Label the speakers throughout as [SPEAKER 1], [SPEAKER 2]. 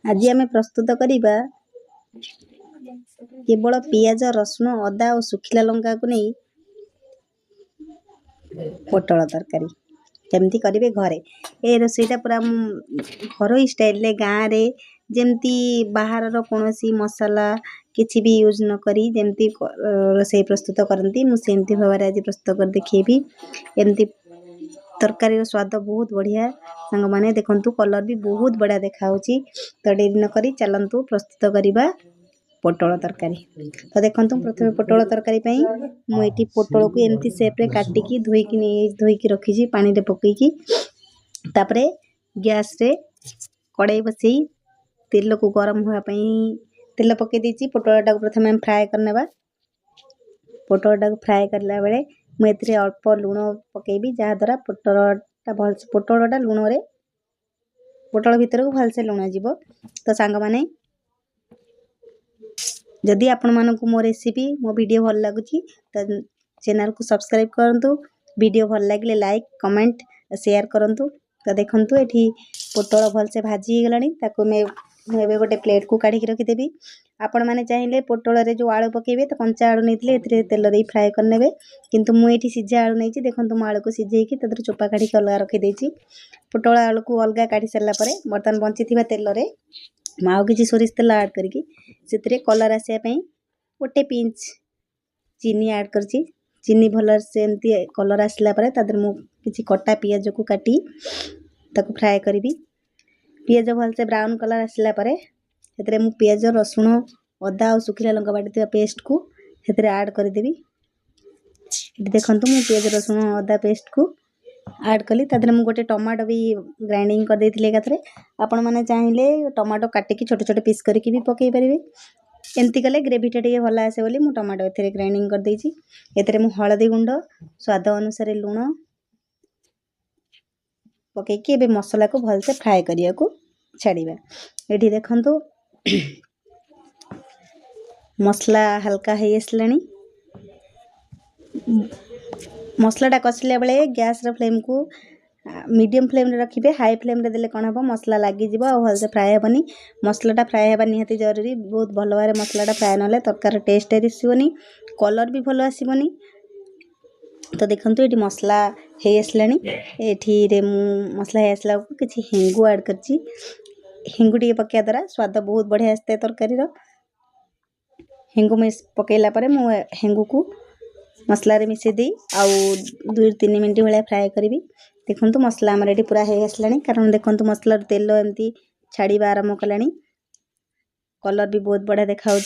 [SPEAKER 1] आज आम प्रस्तुत करवा केवल पियाज रसुण अदा और सुखिला लंका को नहीं पोटल तरकारी केमती करेंगे घरे। ए रोसईटा पूरा घर स्टाइल गाँव में जमती बाहर कौन मसला किसी भी यूज न करी जमती रोसई प्रस्तुत करती मुझे भाव आज प्रस्तुत कर देखी एमती तरकारी स्वाद बहुत बढ़िया। सांग माने देखंतु कलर भी बहुत बढ़िया देखा तो डेरी न करी चलंतु प्रस्तुत करवा पोटल तरकारी। तो देखंतु प्रथम पोटल तरकारी मुझे पोटल को एमती सेप्रे काटिकी धोईकी रखी पानी रे पकईकी तापरे गैस रे कड़ाई बसई तेल को गरम होगापी तेल पकई देती पोटल टाक प्रथम फ्राए करने पोटल टाक फ्राए करला बेले मुझे अल्प लुण पकेबी जहाद्वारा पोटलटा भल पोटलटा लुण रे पोटल भितर को भलसे लुण जीव। तो सांग माने जदि आपण मानकु मो रेसिपी मो वीडियो भल लगुची तो चैनल को सब्सक्राइब करंतु वीडियो भल लगे लाइक कमेंट शेयर करंतु। तो देखंतु एठी पोटल भलसे भाजी गलानी ताको मैं गोटे प्लेट को काढ़ी रखीदेवी। आपण मैंने चाहिए पोटल रे जो आलू पकेबे तो कंचा आलू नहीं तेल रे फ्राए करने किंतु मुझे सीझा आलू नहीं देखो मु आलू को सीझेकी तर चोपा काढ़ी अलग रखीदे पोटल आलू को अलग काढ़ी सारा बर्तमान बंची तेल रे माओ किसी सोरिष तेल ऐड करके कलर आसापी गोटे पिंच चीनी ऐड कर चीनी भल से एमती कलर आसला मुझे कटा पियाज को काटी ताको फ्राए करी पियाज भलसे ब्राउन कलर आसला मु पियाज रसुण अदा और सुखिला लंका बाटी पेस्ट को ऐड करदेवी। देखंतु मु पियाज रसुण अदा पेस्ट को ऐड कली मुझे गोटे टमाटो भी ग्राइंडिंग कर देती एकाथरे आपण मैंने चाहिए टमाटो काटिकी छोटे छोटे पीस करके भी पकई पारे एमती कले ग्रेवीटा टे भल आसे बोली मु टमाटो ए ग्राइंडिंग कर देती एतरे हलदी गुंड स्वाद अनुसार लुण पकईकी एबे मसला को भलसे फ्राए करिया को छाड़िबा। एठी देखंतु मसला हल्का है आसलानी मसलाटा कषिला बेले गैस फ्लेम को मीडियम फ्लेम रे रखिबे हाई फ्लेम रे देले कौन हम मसला लगी जीव और भलसे फ्राए हेबनी मसलाटा फ्राए हेबा निहाती जरूरी बहुत भल भाव मसलाटा फ्राए ना तरकार टेस्ट आसबनी कलर भी भल आसबनी। तो देखंतु ये मसला है आसलानी एठी मसला है आसला किसी हेंगु ऐड करची हेंगु टे पकड़ा द्वारा स्वाद बहुत बढ़िया आसता है तरकारी हेंगु पकईला मु हेंगु को मसला रे मिसे दी आउ 2-3 मिनट भाया फ्राए करी। देखंतु मसला आमर ये पूरा है आसलानी कारण देखंतु मसला तेल एमती छाड़ीबा आरंभ कलानी कलर भी बहुत बढ़िया देखा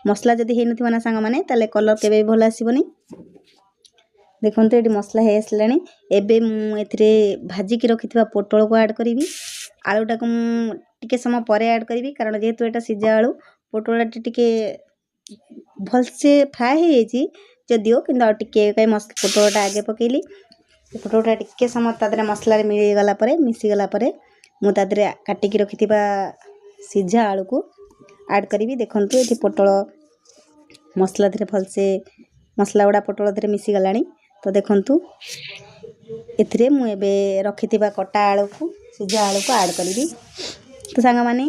[SPEAKER 1] मसला जदि है ना सांग माने ताले कलर केबे भल आसीबनी। देखंतु ये मसला है आसलानी एबे मु एथिरे भाजी की रखिथिबा पोटल को ऐड करी आलूटा को टिके समय पर ऐड करी कारण जेहेतु एटा सीझा आलू पोटल टिके भलसे फ्राए हो जाइए जदिओ कि टिके पोटलटा आगे पकेली पोटलटा टिके समय तादरे मसला मिलगला मिसीगला मुझे काटिकी रखी सीझा आलू को ऐड करी। देखंतु ये पोटल मसला धीरे भलसे मसला गुड़ा पोटल धीरे मिसीगला। तो देखंतु एथिरे मु एबे रखिथिबा कटा आलू को सीझा आलू को ऐड करी। तो सांग माने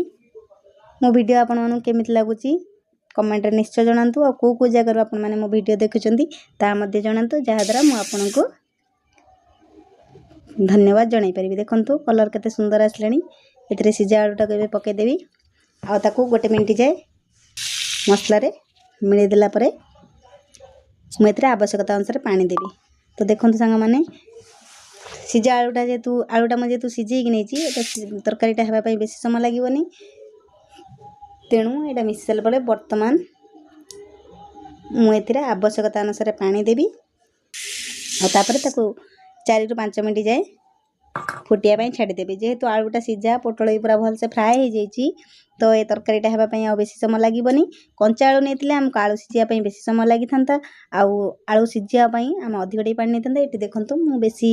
[SPEAKER 1] मो वीडियो आपण मानू केमिति लागुची कमेंट रे निश्चय जणांतु और को जगह आपण माने मो वीडियो देखुचंती ता मध्ये जणांतु जहाद्वारा मु आपनको धन्यवाद जणाई परिबी। देखंतु कलर केते सुंदर आसलानी एथिरे सीझा आलूटा केबे पके देबी आ ताको गोटे मिनिट जाए मसला रे मिले देला परे मु एथिरे आवश्यकता अनुसार पानी देबी। तो देखंतु सांग माने सीझा आलूटा जेतु सीझेकी नहीं तरकारीटा हेबा पई बेसी समय लागीबनी तेणु एटा मिसी सारा पर बर्तमान मुझे आवश्यकता अनुसार पानी देवी और 4-5 मिनट जाए फुटिया छाड़देवी जेहेतु आलूटा सीझा पोटल पूरा भलसे फ्राए हो जाइए तो ये तरकारीटा हेबापी आ बेसी समय लागीबनी कंचा आलू नहीं आमको आलू सीझापी बेसी समय लगी था आलू सीझापी आम अधिक टे पानी नहीं था। ये देखो मु बेसी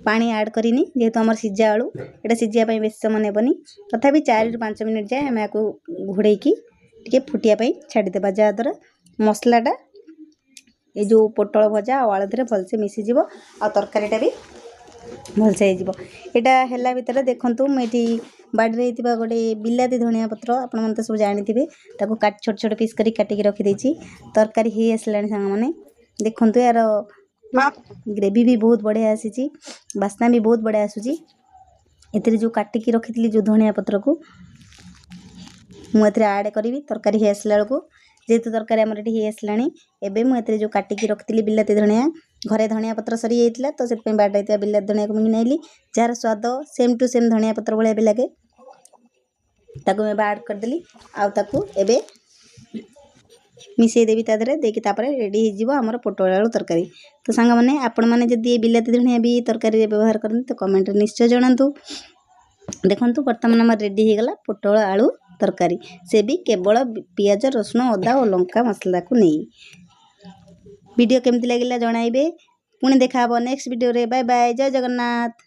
[SPEAKER 1] पानी ऐड करिनी जेहेतु आम सीझा आलू ये सीझापी बेसी समय नेबनी तथापि 4-5 मिनट जाए आम आपको घोड़े की फुटिया छाड़देवा जहाद्वारा मसलाटा ये जो पोटल भजा और आलू भलसे मिसीज आ तरकारीटा भी भलसे एटा हैला भितर देखंतु मेठी बाड़ी रे गोटे बिलाती धनिया पत्र आपण मन तो सब जानिथिबे ताको काट छोट छोट पीस करी काटिकी रखी देछि तरकारी ही आसलानी सांग माने देखंतु यार ग्रेवी भी बहुत बढ़िया आसीची बास्ना भी बहुत बढ़िया आसुची एथिरे जो काटिकी रखितली जो धनिया पत्र को मु एथिरे ऐड करबी तरकारी ही आसला को जेहेतु तरकारी हमर एठी ही आसलानी एबे मु एथिरे जो काटिकी रखितली बिलाती धनिया घरे धनिया पत्र सरी जाइतिला तो सेत पे बाडैतिया बिलाती धनिया को मिनाइली जार स्वाद सेम टू सेम धनिया पत्र भले भी लागे ताको मैं ऐड कर देली आ ताको एबे मिसई देवी ता धरे देकी तापरे रेडी हो जिवो हमर पोटल आलू तरकारी तो सांग माने आपण माने जदी बिलाती धनिया भी तरकारी रे व्यवहार करन तो कमेंट रे निश्चय जणांतु देखंतु वर्तमान हमर रेडी हो गला पोटल आलू तरकारी से भी केवल पियाज रसुण अदा और लंका मसला को नहीं वीडियो केमती लागिला जणाइबे पुणी देखा नेक्स्ट वीडियो रे बाय बाय जय जगन्नाथ।